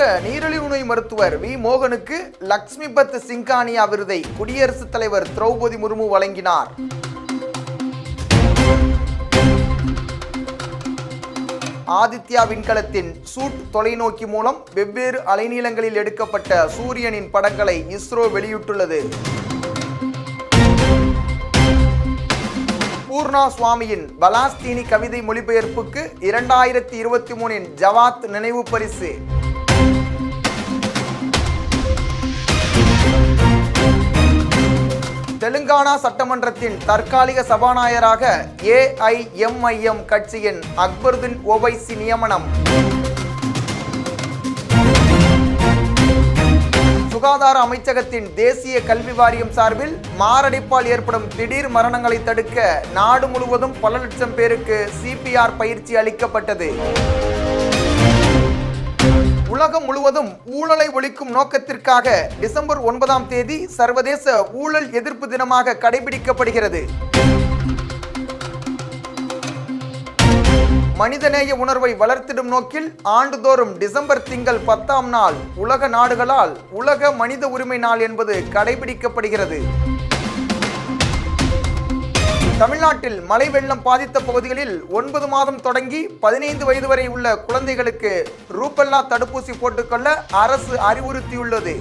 பெற்ற நீரிழிவு நோய் மருத்துவர் வி மோகனுக்கு லக்ஷ்மிபத் சிங்கானியா விருதை குடியரசுத் தலைவர் திரௌபதி முர்மு வழங்கினார். ஆதித்யா விண்கலத்தின் சூட் தொலைநோக்கி மூலம் வெவ்வேறு அலைநீளங்களில் எடுக்கப்பட்ட சூரியனின் படங்களை இஸ்ரோ வெளியிட்டுள்ளது. பூர்ணா சுவாமியின் பலாஸ்தீனி கவிதை மொழிபெயர்ப்புக்கு 2023 ஜவாத் நினைவு பரிசு. தெலுங்கானா சட்டமன்றத்தின் தற்காலிக சபாநாயகராக AIMIM கட்சியின் அக்பருதீன் ஓவைசி நியமனம். சுகாதார அமைச்சகத்தின் தேசிய கல்வி வாரியம் சார்பில் மாரடைப்பால் ஏற்படும் திடீர் மரணங்களை தடுக்க நாடு முழுவதும் பல லட்சம் பேருக்கு CPR பயிற்சி அளிக்கப்பட்டது. உலகம் முழுவதும் ஊழலை ஒழிக்கும் நோக்கத்திற்காக டிசம்பர் 9ஆம் தேதி சர்வதேச ஊழல் எதிர்ப்பு தினமாக கடைபிடிக்கப்படுகிறது. மனிதநேய உணர்வை வளர்த்திடும் நோக்கில் ஆண்டுதோறும் டிசம்பர் திங்கள் 10ஆம் நாள் உலக நாடுகளால் உலக மனித உரிமை நாள் என்பது கடைபிடிக்கப்படுகிறது. தமிழ்நாட்டில் மழை வெள்ளம் பாதித்த பகுதிகளில் 9 மாதம் தொடங்கி 15 வயது வரை உள்ள குழந்தைகளுக்கு ரூபல்லா தடுப்பூசி போட்டுக்கொள்ள அரசு அறிவுறுத்தியுள்ளது.